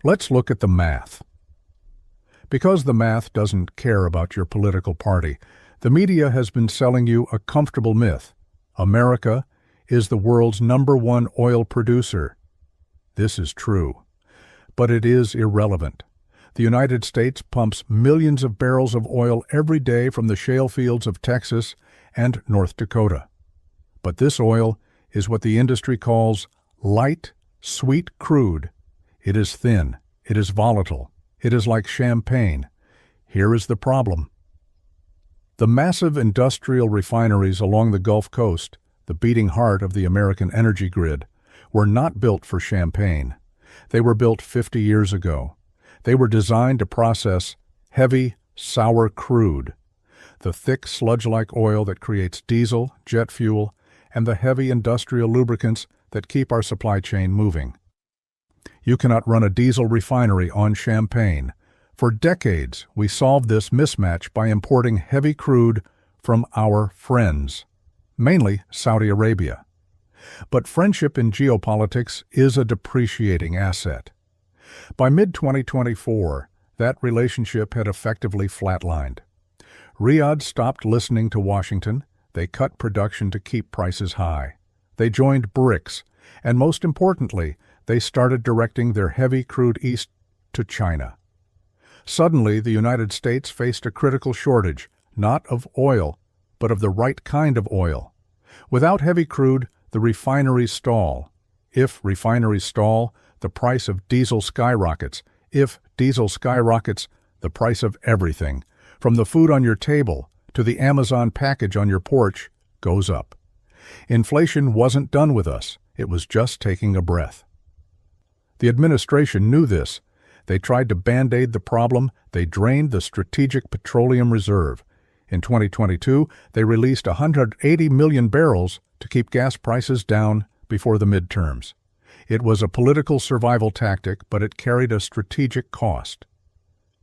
Let's look at the math. Because the math doesn't care about your political party, the media has been selling you a comfortable myth. America is the world's #1 oil producer. This is true, but it is irrelevant. The United States pumps millions of barrels of oil every day from the shale fields of Texas and North Dakota. But this oil is what the industry calls light, sweet crude. It is thin, it is volatile, it is like champagne. Here is the problem. The massive industrial refineries along the Gulf Coast, the beating heart of the American energy grid, were not built for champagne. They were built 50 years ago. They were designed to process heavy, sour crude, the thick sludge-like oil that creates diesel, jet fuel, and the heavy industrial lubricants that keep our supply chain moving. You cannot run a diesel refinery on champagne. For decades, we solved this mismatch by importing heavy crude from our friends, mainly Saudi Arabia. But friendship in geopolitics is a depreciating asset. By mid-2024, that relationship had effectively flatlined. Riyadh stopped listening to Washington. They cut production to keep prices high. They joined BRICS, and most importantly, they started directing their heavy crude east to China. Suddenly, the United States faced a critical shortage, not of oil, but of the right kind of oil. Without heavy crude, the refineries stall. If refineries stall, the price of diesel skyrockets. If diesel skyrockets, the price of everything, from the food on your table to the Amazon package on your porch, goes up. Inflation wasn't done with us. It was just taking a breath. The administration knew this. They tried to band-aid the problem. They drained the Strategic Petroleum Reserve. In 2022, they released 180 million barrels to keep gas prices down before the midterms. It was a political survival tactic, but it carried a strategic cost.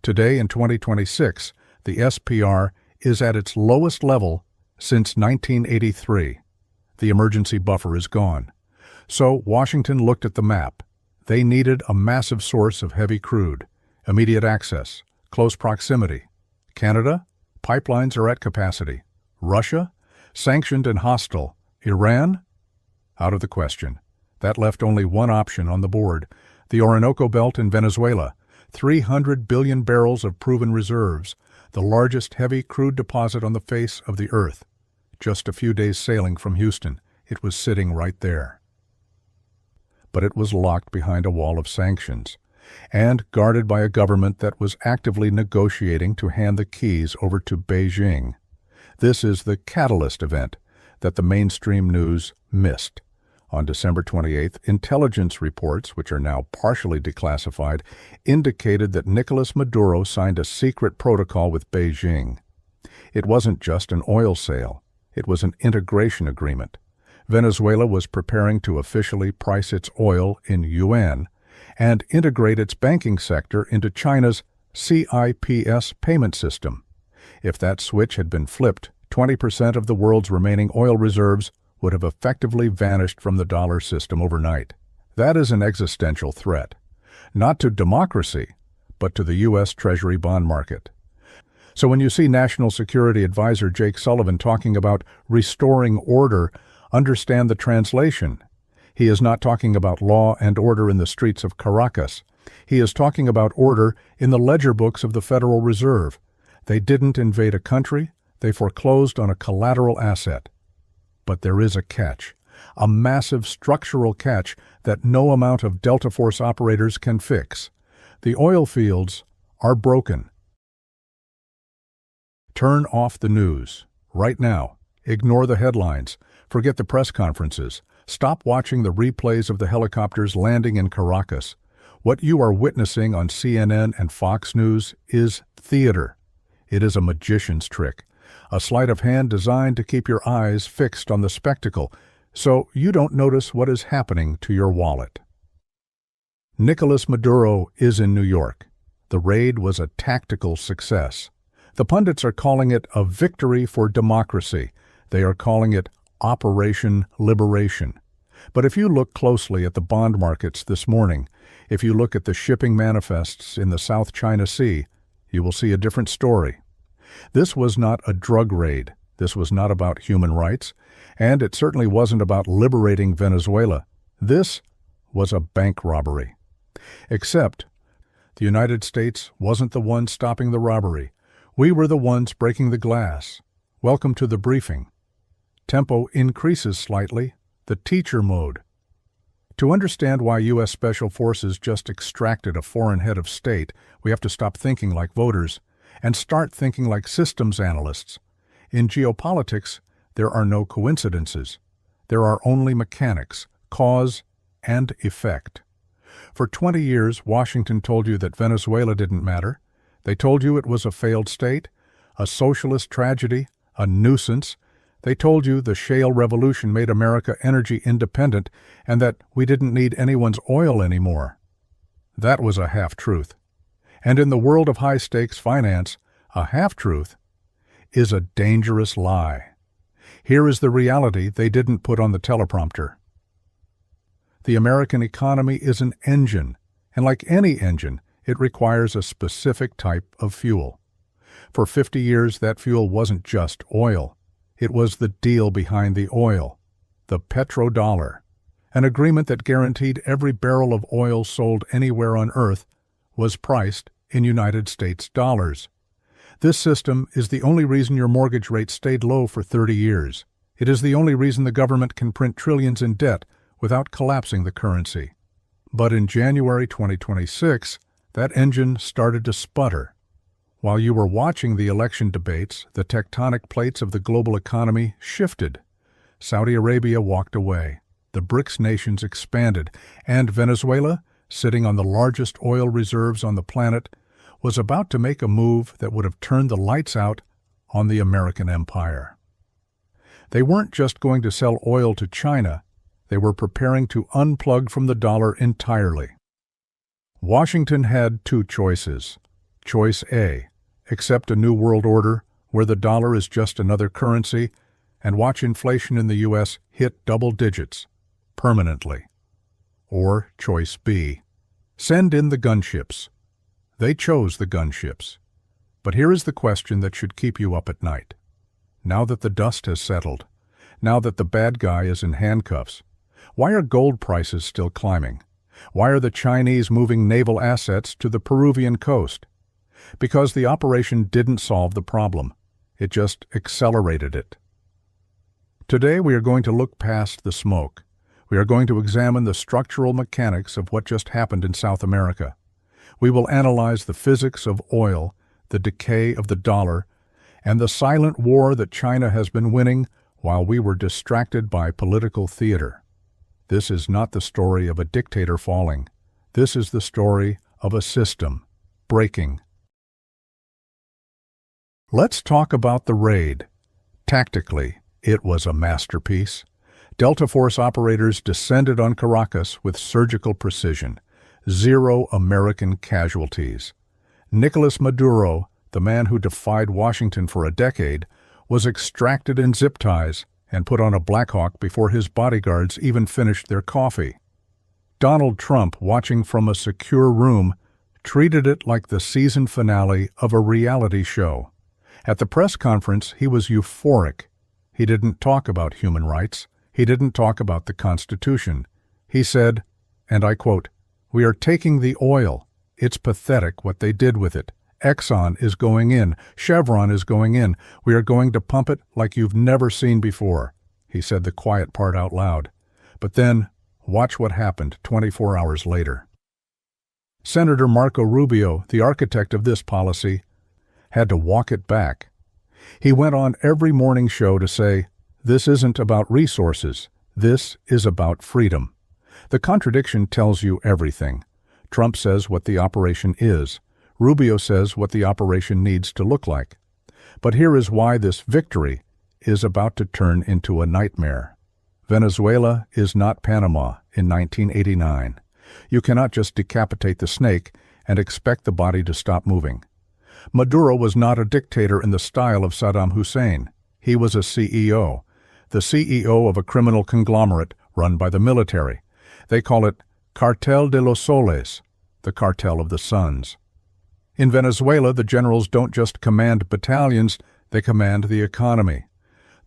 Today, in 2026, the SPR is at its lowest level since 1983. The emergency buffer is gone. So Washington looked at the map. They needed a massive source of heavy crude, immediate access, close proximity. Canada? Pipelines are at capacity. Russia? Sanctioned and hostile. Iran? Out of the question. That left only one option on the board, the Orinoco Belt in Venezuela, 300 billion barrels of proven reserves, the largest heavy crude deposit on the face of the earth. Just a few days sailing from Houston, it was sitting right there. But it was locked behind a wall of sanctions, and guarded by a government that was actively negotiating to hand the keys over to Beijing. This is the catalyst event that the mainstream news missed. On December 28th, intelligence reports, which are now partially declassified, indicated that Nicolas Maduro signed a secret protocol with Beijing. It wasn't just an oil sale. It was an integration agreement. Venezuela was preparing to officially price its oil in yuan and integrate its banking sector into China's CIPS payment system. If that switch had been flipped, 20% of the world's remaining oil reserves would have effectively vanished from the dollar system overnight. That is an existential threat, not to democracy, but to the U.S. Treasury bond market. So when you see National Security Advisor Jake Sullivan talking about restoring order, understand the translation. He is not talking about law and order in the streets of Caracas. He is talking about order in the ledger books of the Federal Reserve. They didn't invade a country, they foreclosed on a collateral asset. But there is a catch, a massive structural catch that no amount of Delta Force operators can fix. The oil fields are broken. Turn off the news. Right now. Ignore the headlines. Forget the press conferences. Stop watching the replays of the helicopters landing in Caracas. What you are witnessing on CNN and Fox News is theater. It is a magician's trick, a sleight of hand designed to keep your eyes fixed on the spectacle so you don't notice what is happening to your wallet. Nicolas Maduro is in New York. The raid was a tactical success. The pundits are calling it a victory for democracy. They are calling it Operation Liberation. But if you look closely at the bond markets this morning, If you look at the shipping manifests in the South China Sea, you will see a different story. This was not a drug raid. This was not about human rights, and it certainly wasn't about liberating Venezuela. This was a bank robbery. Except, the United States wasn't the one stopping the robbery. We were the ones breaking the glass. Welcome to the briefing. Tempo increases slightly, the teacher mode. To understand why U.S. Special Forces just extracted a foreign head of state, we have to stop thinking like voters and start thinking like systems analysts. In geopolitics, there are no coincidences. There are only mechanics, cause and effect. For 20 years, Washington told you that Venezuela didn't matter. They told you it was a failed state, a socialist tragedy, a nuisance. They told you the shale revolution made America energy independent and that we didn't need anyone's oil anymore. That was a half-truth. And in the world of high-stakes finance, a half-truth is a dangerous lie. Here is the reality they didn't put on the teleprompter. The American economy is an engine, and like any engine, it requires a specific type of fuel. For 50 years, that fuel wasn't just oil. It was the deal behind the oil, the Petrodollar, an agreement that guaranteed every barrel of oil sold anywhere on Earth was priced in United States dollars. This system is the only reason your mortgage rate stayed low for 30 years. It is the only reason the government can print trillions in debt without collapsing the currency. But in January 2026, that engine started to sputter. While you were watching the election debates, the tectonic plates of the global economy shifted. Saudi Arabia walked away. The BRICS nations expanded, and Venezuela, sitting on the largest oil reserves on the planet, was about to make a move that would have turned the lights out on the American empire. They weren't just going to sell oil to China, they were preparing to unplug from the dollar entirely. Washington had two choices. Choice A, accept a new world order where the dollar is just another currency and watch inflation in the U.S. hit double digits permanently. Or choice B, send in the gunships. They chose the gunships. But here is the question that should keep you up at night. Now that the dust has settled, now that the bad guy is in handcuffs, why are gold prices still climbing? Why are the Chinese moving naval assets to the Peruvian coast? Because the operation didn't solve the problem. It just accelerated it. Today we are going to look past the smoke. We are going to examine the structural mechanics of what just happened in South America. We will analyze the physics of oil, the decay of the dollar, and the silent war that China has been winning while we were distracted by political theater. This is not the story of a dictator falling. This is the story of a system breaking. Let's talk about the raid. Tactically, it was a masterpiece. Delta Force operators descended on Caracas with surgical precision. 0 American casualties. Nicolas Maduro, the man who defied Washington for a decade, was extracted in zip ties and put on a Blackhawk before his bodyguards even finished their coffee. Donald Trump, watching from a secure room, treated it like the season finale of a reality show. At the press conference, he was euphoric. He didn't talk about human rights. He didn't talk about the Constitution. He said, and I quote, "We are taking the oil. It's pathetic what they did with it. Exxon is going in. Chevron is going in. We are going to pump it like you've never seen before." He said the quiet part out loud. But then, watch what happened 24 hours later. Senator Marco Rubio, the architect of this policy, had to walk it back. He went on every morning show to say, "This isn't about resources. This is about freedom." The contradiction tells you everything. Trump says what the operation is. Rubio says what the operation needs to look like. But here is why this victory is about to turn into a nightmare. Venezuela is not Panama in 1989. You cannot just decapitate the snake and expect the body to stop moving. Maduro was not a dictator in the style of Saddam Hussein. He was a CEO, the CEO of a criminal conglomerate run by the military. They call it Cartel de los Soles, the cartel of the suns. In Venezuela, the generals don't just command battalions, they command the economy.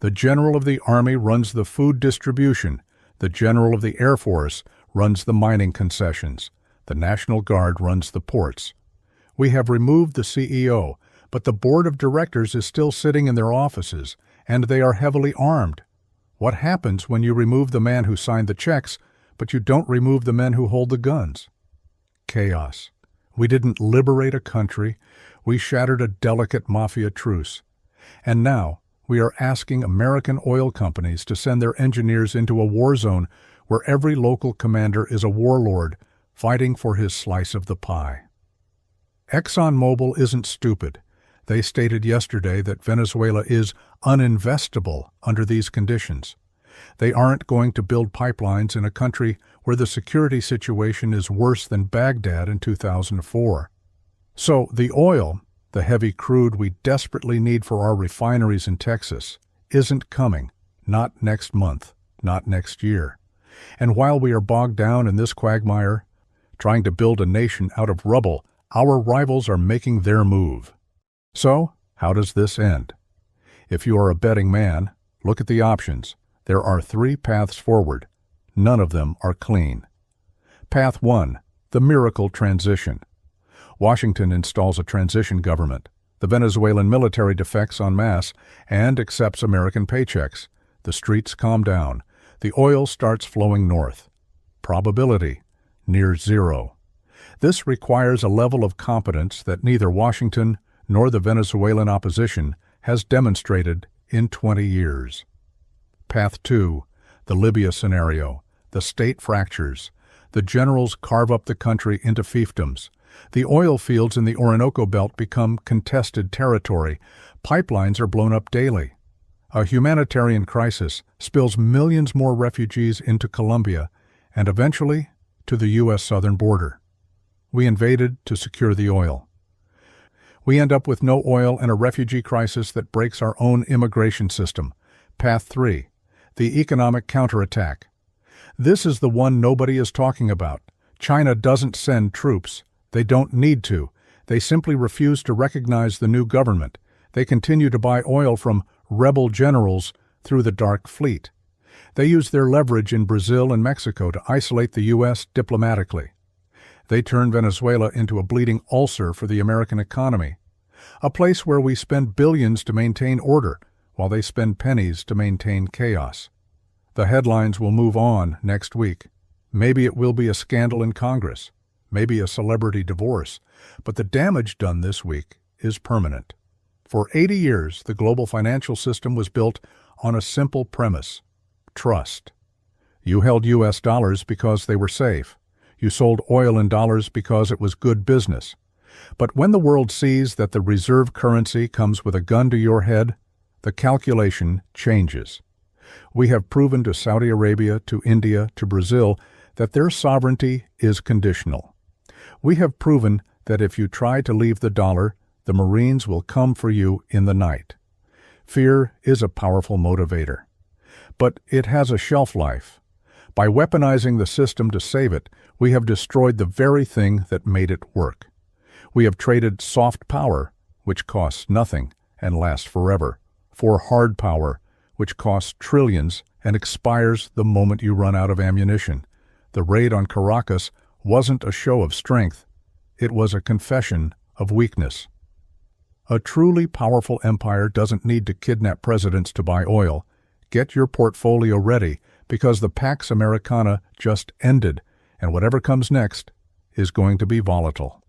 The general of the army runs the food distribution. The general of the Air Force runs the mining concessions. The National Guard runs the ports. We have removed the CEO, but the board of directors is still sitting in their offices, and they are heavily armed. What happens when you remove the man who signed the checks, but you don't remove the men who hold the guns? Chaos. We didn't liberate a country. We shattered a delicate mafia truce. And now, we are asking American oil companies to send their engineers into a war zone where every local commander is a warlord fighting for his slice of the pie. ExxonMobil isn't stupid. They stated yesterday that Venezuela is uninvestable under these conditions. They aren't going to build pipelines in a country where the security situation is worse than Baghdad in 2004. So the oil, the heavy crude we desperately need for our refineries in Texas, isn't coming, not next month, not next year. And while we are bogged down in this quagmire, trying to build a nation out of rubble, our rivals are making their move. So, how does this end? If you are a betting man, look at the options. There are 3 paths forward. None of them are clean. Path 1, the miracle transition. Washington installs a transition government. The Venezuelan military defects en masse and accepts American paychecks. The streets calm down. The oil starts flowing north. Probability, near zero. This requires a level of competence that neither Washington nor the Venezuelan opposition has demonstrated in 20 years. Path 2, the Libya scenario. The state fractures. The generals carve up the country into fiefdoms. The oil fields in the Orinoco Belt become contested territory. Pipelines are blown up daily. A humanitarian crisis spills millions more refugees into Colombia and eventually to the U.S. southern border. We invaded to secure the oil. We end up with no oil and a refugee crisis that breaks our own immigration system. Path 3, the economic counterattack. This is the one nobody is talking about. China doesn't send troops. They don't need to. They simply refuse to recognize the new government. They continue to buy oil from rebel generals through the Dark Fleet. They use their leverage in Brazil and Mexico to isolate the U.S. diplomatically. They turn Venezuela into a bleeding ulcer for the American economy, a place where we spend billions to maintain order, while they spend pennies to maintain chaos. The headlines will move on next week. Maybe it will be a scandal in Congress, maybe a celebrity divorce, but the damage done this week is permanent. For 80 years, the global financial system was built on a simple premise: trust. You held U.S. dollars because they were safe. You sold oil in dollars because it was good business. But when the world sees that the reserve currency comes with a gun to your head, the calculation changes. We have proven to Saudi Arabia, to India, to Brazil, that their sovereignty is conditional. We have proven that if you try to leave the dollar, the Marines will come for you in the night. Fear is a powerful motivator. But it has a shelf life. By weaponizing the system to save it, we have destroyed the very thing that made it work. We have traded soft power, which costs nothing and lasts forever, for hard power, which costs trillions and expires the moment you run out of ammunition. The raid on Caracas wasn't a show of strength. It was a confession of weakness. A truly powerful empire doesn't need to kidnap presidents to buy oil. Get your portfolio ready, because the Pax Americana just ended, and whatever comes next is going to be volatile.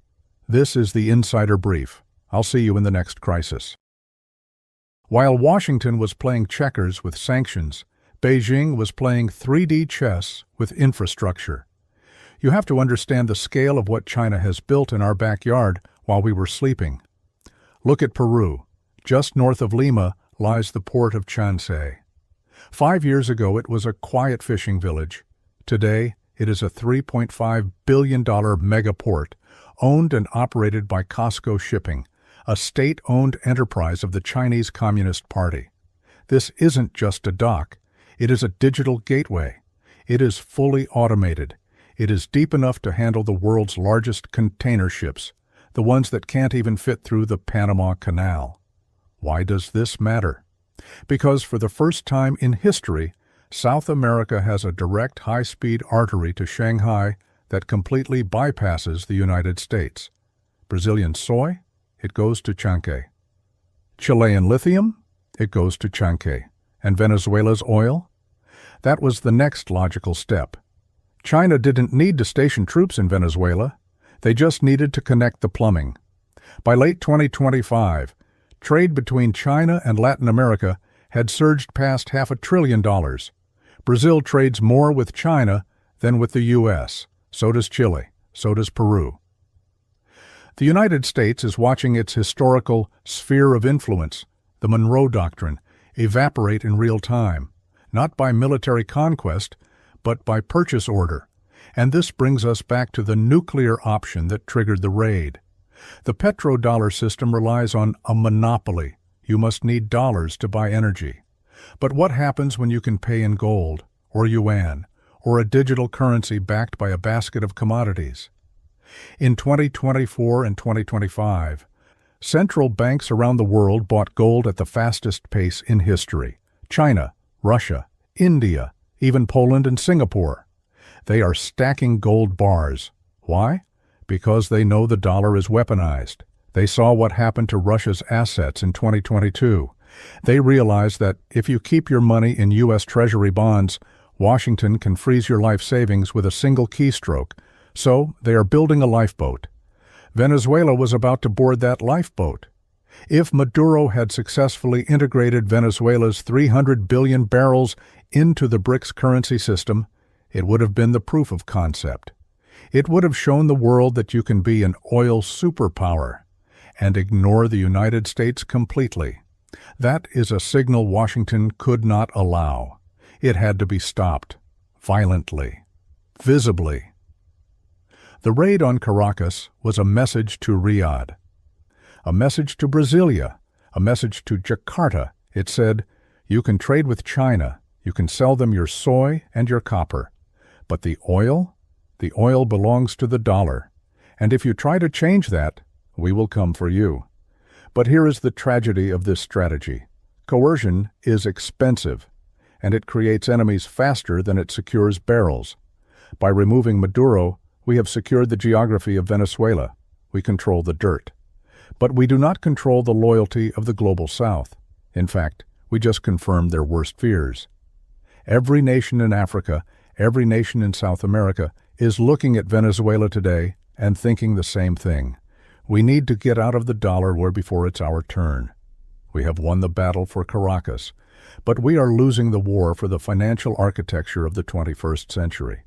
This is the Insider Brief. I'll see you in the next crisis. While Washington was playing checkers with sanctions, Beijing was playing 3D chess with infrastructure. You have to understand the scale of what China has built in our backyard while we were sleeping. Look at Peru. Just north of Lima lies the port of Chancay. 5 years ago, it was a quiet fishing village. Today, it is a $3.5 billion megaport, owned and operated by COSCO Shipping, a state-owned enterprise of the Chinese Communist Party. This isn't just a dock. It is a digital gateway. It is fully automated. It is deep enough to handle the world's largest container ships, the ones that can't even fit through the Panama Canal. Why does this matter? Because for the first time in history, South America has a direct high-speed artery to Shanghai that completely bypasses the United States. Brazilian soy? It goes to Chancay. Chilean lithium? It goes to Chancay. And Venezuela's oil? That was the next logical step. China didn't need to station troops in Venezuela. They just needed to connect the plumbing. By late 2025, trade between China and Latin America had surged past $500 billion. Brazil trades more with China than with the U.S. So does Chile. So does Peru. The United States is watching its historical sphere of influence, the Monroe Doctrine, evaporate in real time, not by military conquest, but by purchase order. And this brings us back to the nuclear option that triggered the raid. The petrodollar system relies on a monopoly. You must need dollars to buy energy. But what happens when you can pay in gold, or yuan, or a digital currency backed by a basket of commodities? In 2024 and 2025, central banks around the world bought gold at the fastest pace in history. China, Russia, India, even Poland and Singapore. They are stacking gold bars. Why? Because they know the dollar is weaponized. They saw what happened to Russia's assets in 2022. They realize that if you keep your money in U.S. Treasury bonds, Washington can freeze your life savings with a single keystroke. So they are building a lifeboat. Venezuela was about to board that lifeboat. If Maduro had successfully integrated Venezuela's 300 billion barrels into the BRICS currency system, it would have been the proof of concept. It would have shown the world that you can be an oil superpower and ignore the United States completely. That is a signal Washington could not allow. It had to be stopped, violently, visibly. The raid on Caracas was a message to Riyadh, a message to Brasilia, a message to Jakarta. It said, you can trade with China, you can sell them your soy and your copper, but the oil belongs to the dollar, and if you try to change that, we will come for you. But here is the tragedy of this strategy. Coercion is expensive, and it creates enemies faster than it secures barrels. By removing Maduro, we have secured the geography of Venezuela. We control the dirt. But we do not control the loyalty of the global South. In fact, we just confirmed their worst fears. Every nation in Africa, every nation in South America is looking at Venezuela today and thinking the same thing. We need to get out of the dollar before it's our turn. We have won the battle for Caracas, but we are losing the war for the financial architecture of the 21st century.